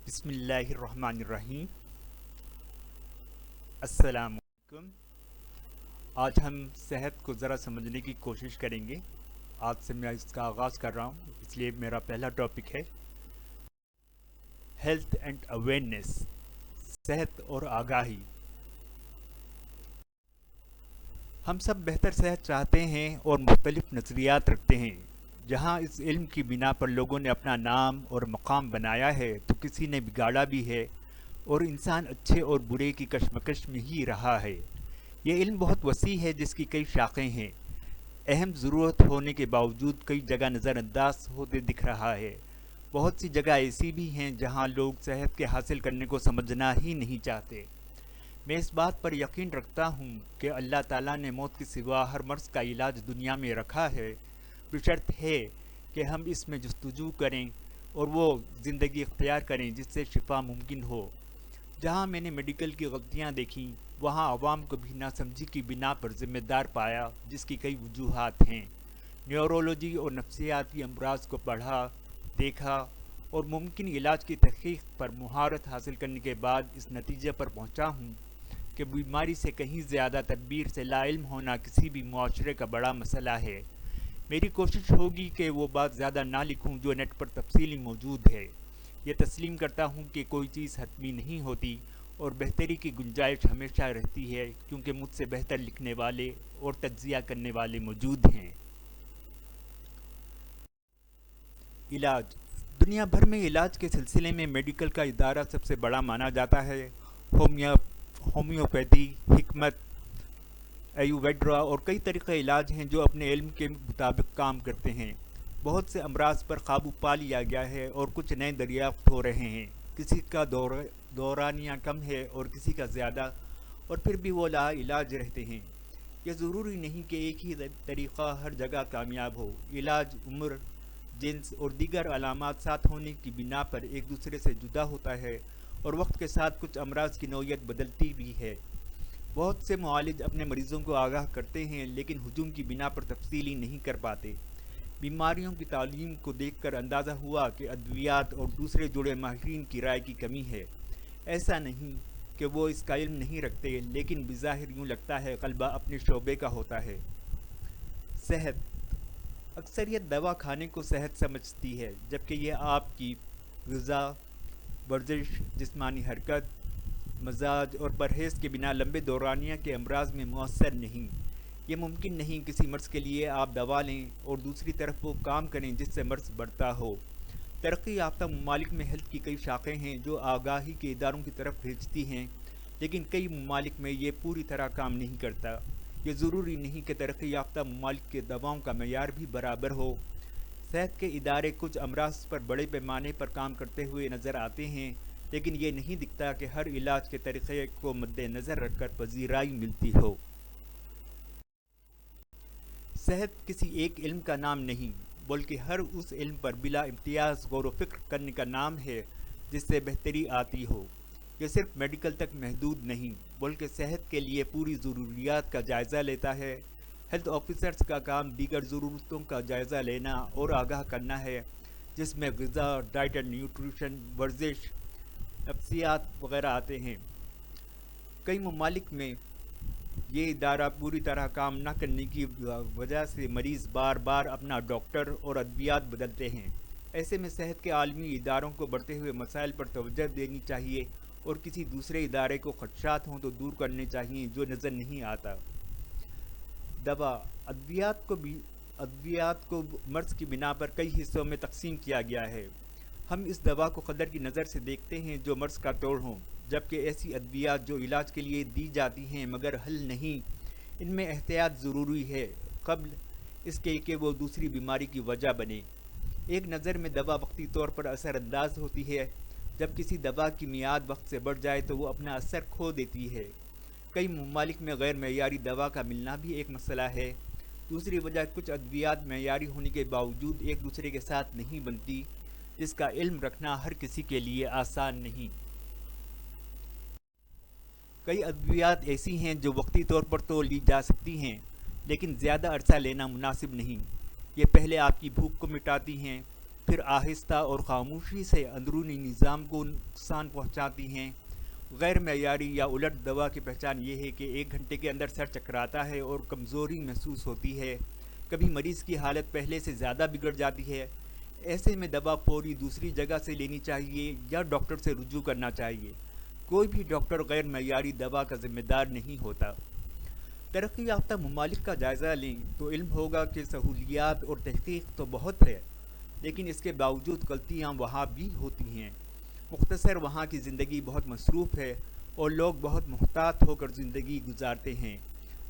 بسم اللہ الرحمن الرحیم۔ السلام علیکم۔ آج ہم صحت کو ذرا سمجھنے کی کوشش کریں گے۔ آج سے میں اس کا آغاز کر رہا ہوں، اس لیے میرا پہلا ٹاپک ہے ہیلتھ اینڈ اویئرنیس، صحت اور آگاہی۔ ہم سب بہتر صحت چاہتے ہیں اور مختلف نظریات رکھتے ہیں۔ جہاں اس علم کی بنا پر لوگوں نے اپنا نام اور مقام بنایا ہے تو کسی نے بگاڑا بھی ہے، اور انسان اچھے اور برے کی کشمکش میں ہی رہا ہے۔ یہ علم بہت وسیع ہے جس کی کئی شاخیں ہیں، اہم ضرورت ہونے کے باوجود کئی جگہ نظر انداز ہوتے دکھ رہا ہے۔ بہت سی جگہ ایسی بھی ہیں جہاں لوگ صحت کے حاصل کرنے کو سمجھنا ہی نہیں چاہتے۔ میں اس بات پر یقین رکھتا ہوں کہ اللہ تعالیٰ نے موت کے سوا ہر مرض کا علاج دنیا میں رکھا ہے، بشرط ہے کہ ہم اس میں جستجو کریں اور وہ زندگی اختیار کریں جس سے شفا ممکن ہو۔ جہاں میں نے میڈیکل کی غلطیاں دیکھیں، وہاں عوام کو بھی ناسمجھی کی بنا پر ذمہ دار پایا، جس کی کئی وجوہات ہیں۔ نیورولوجی اور نفسیاتی امراض کو پڑھا، دیکھا اور ممکن علاج کی تحقیق پر مہارت حاصل کرنے کے بعد اس نتیجے پر پہنچا ہوں کہ بیماری سے کہیں زیادہ تدبیر سے لا علم ہونا کسی بھی معاشرے کا بڑا مسئلہ ہے۔ میری کوشش ہوگی کہ وہ بات زیادہ نہ لکھوں جو نیٹ پر تفصیلی موجود ہے۔ یہ تسلیم کرتا ہوں کہ کوئی چیز حتمی نہیں ہوتی اور بہتری کی گنجائش ہمیشہ رہتی ہے، کیونکہ مجھ سے بہتر لکھنے والے اور تجزیہ کرنے والے موجود ہیں۔ علاج۔ دنیا بھر میں علاج کے سلسلے میں میڈیکل کا ادارہ سب سے بڑا مانا جاتا ہے۔ ہومیوپیتھی، حکمت، ایوویڈرا اور کئی طریقے علاج ہیں جو اپنے علم کے مطابق کام کرتے ہیں۔ بہت سے امراض پر قابو پا لیا گیا ہے اور کچھ نئے دریافت ہو رہے ہیں۔ کسی کا دورانیہ کم ہے اور کسی کا زیادہ، اور پھر بھی وہ لا علاج رہتے ہیں۔ یہ ضروری نہیں کہ ایک ہی طریقہ ہر جگہ کامیاب ہو۔ علاج عمر، جنس اور دیگر علامات ساتھ ہونے کی بنا پر ایک دوسرے سے جدا ہوتا ہے، اور وقت کے ساتھ کچھ امراض کی نوعیت بدلتی بھی ہے۔ بہت سے معالج اپنے مریضوں کو آگاہ کرتے ہیں لیکن ہجوم کی بنا پر تفصیلی نہیں کر پاتے۔ بیماریوں کی تعلیم کو دیکھ کر اندازہ ہوا کہ ادویات اور دوسرے جڑے ماہرین کی رائے کی کمی ہے۔ ایسا نہیں کہ وہ اس کا علم نہیں رکھتے، لیکن بظاہر یوں لگتا ہے غلبہ اپنے شعبے کا ہوتا ہے۔ صحت۔ اکثریت دوا کھانے کو صحت سمجھتی ہے، جبکہ یہ آپ کی غذا، ورزش، جسمانی حرکت، مزاج اور پرہیز کے بنا لمبے دورانیہ کے امراض میں مؤثر نہیں۔ یہ ممکن نہیں کسی مرض کے لیے آپ دوا لیں اور دوسری طرف وہ کام کریں جس سے مرض بڑھتا ہو۔ ترقی یافتہ ممالک میں ہیلتھ کی کئی شاخیں ہیں جو آگاہی کے اداروں کی طرف بھیجتی ہیں، لیکن کئی ممالک میں یہ پوری طرح کام نہیں کرتا۔ یہ ضروری نہیں کہ ترقی یافتہ ممالک کے دواؤں کا معیار بھی برابر ہو۔ صحت کے ادارے کچھ امراض پر بڑے پیمانے پر کام کرتے ہوئے نظر آتے ہیں، لیکن یہ نہیں دکھتا کہ ہر علاج کے طریقے کو مد نظر رکھ کر پذیرائی ملتی ہو۔ صحت کسی ایک علم کا نام نہیں، بلکہ ہر اس علم پر بلا امتیاز غور و فکر کرنے کا نام ہے جس سے بہتری آتی ہو۔ یہ صرف میڈیکل تک محدود نہیں، بلکہ صحت کے لیے پوری ضروریات کا جائزہ لیتا ہے۔ ہیلتھ آفیسرز کا کام دیگر ضرورتوں کا جائزہ لینا اور آگاہ کرنا ہے، جس میں غذا، ڈائٹ اینڈ نیوٹریشن، ورزش، نفسیات وغیرہ آتے ہیں۔ کئی ممالک میں یہ ادارہ پوری طرح کام نہ کرنے کی وجہ سے مریض بار بار اپنا ڈاکٹر اور ادویات بدلتے ہیں۔ ایسے میں صحت کے عالمی اداروں کو بڑھتے ہوئے مسائل پر توجہ دینی چاہیے اور کسی دوسرے ادارے کو خدشات ہوں تو دور کرنے چاہیے جو نظر نہیں آتا۔ دوا۔ ادویات کو مرض کی بنا پر کئی حصوں میں تقسیم کیا گیا ہے۔ ہم اس دوا کو قدر کی نظر سے دیکھتے ہیں جو مرض کا توڑ ہوں، جبکہ ایسی ادویات جو علاج کے لیے دی جاتی ہیں مگر حل نہیں، ان میں احتیاط ضروری ہے قبل اس کے کہ وہ دوسری بیماری کی وجہ بنے۔ ایک نظر میں دوا وقتی طور پر اثر انداز ہوتی ہے، جب کسی دوا کی میعاد وقت سے بڑھ جائے تو وہ اپنا اثر کھو دیتی ہے۔ کئی ممالک میں غیر معیاری دوا کا ملنا بھی ایک مسئلہ ہے۔ دوسری وجہ کچھ ادویات معیاری ہونے کے باوجود ایک دوسرے کے ساتھ نہیں بنتی، جس کا علم رکھنا ہر کسی کے لیے آسان نہیں۔ کئی ادویات ایسی ہیں جو وقتی طور پر تو لی جا سکتی ہیں، لیکن زیادہ عرصہ لینا مناسب نہیں۔ یہ پہلے آپ کی بھوک کو مٹاتی ہیں، پھر آہستہ اور خاموشی سے اندرونی نظام کو نقصان پہنچاتی ہیں۔ غیر معیاری یا الٹ دوا کی پہچان یہ ہے کہ 1 گھنٹے کے اندر سر چکراتا ہے اور کمزوری محسوس ہوتی ہے، کبھی مریض کی حالت پہلے سے زیادہ بگڑ جاتی ہے۔ ایسے میں دوا فوری دوسری جگہ سے لینی چاہیے یا ڈاکٹر سے رجوع کرنا چاہیے۔ کوئی بھی ڈاکٹر غیر معیاری دوا کا ذمہ دار نہیں ہوتا۔ ترقی یافتہ ممالک کا جائزہ لیں تو علم ہوگا کہ سہولیات اور تحقیق تو بہت ہے، لیکن اس کے باوجود غلطیاں وہاں بھی ہوتی ہیں۔ مختصر وہاں کی زندگی بہت مصروف ہے اور لوگ بہت محتاط ہو کر زندگی گزارتے ہیں،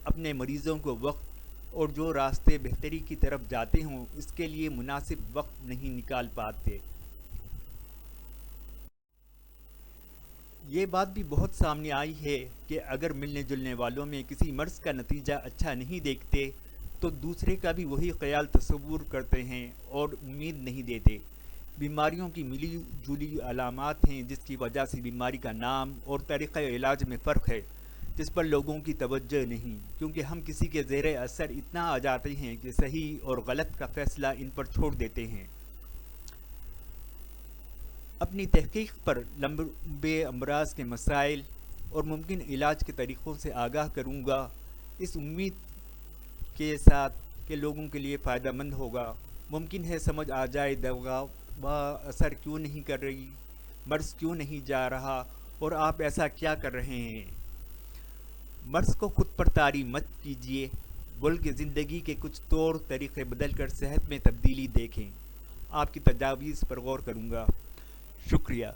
اپنے مریضوں کو وقت اور جو راستے بہتری کی طرف جاتے ہوں اس کے لیے مناسب وقت نہیں نکال پاتے۔ یہ بات بھی بہت سامنے آئی ہے کہ اگر ملنے جلنے والوں میں کسی مرض کا نتیجہ اچھا نہیں دیکھتے تو دوسرے کا بھی وہی خیال تصور کرتے ہیں اور امید نہیں دیتے۔ بیماریوں کی ملی جلی علامات ہیں جس کی وجہ سے بیماری کا نام اور طریقہ علاج میں فرق ہے، جس پر لوگوں کی توجہ نہیں، کیونکہ ہم کسی کے زیر اثر اتنا آ جاتے ہیں کہ صحیح اور غلط کا فیصلہ ان پر چھوڑ دیتے ہیں۔ اپنی تحقیق پر لمبے امراض کے مسائل اور ممکن علاج کے طریقوں سے آگاہ کروں گا، اس امید کے ساتھ کہ لوگوں کے لیے فائدہ مند ہوگا۔ ممکن ہے سمجھ آ جائے دوا اثر کیوں نہیں کر رہی، مرض کیوں نہیں جا رہا اور آپ ایسا کیا کر رہے ہیں۔ مرض کو خود پر طاری مت کیجیے، بلکہ زندگی کے کچھ طور طریقے بدل کر صحت میں تبدیلی دیکھیں۔ آپ کی تجاویز پر غور کروں گا۔ شکریہ۔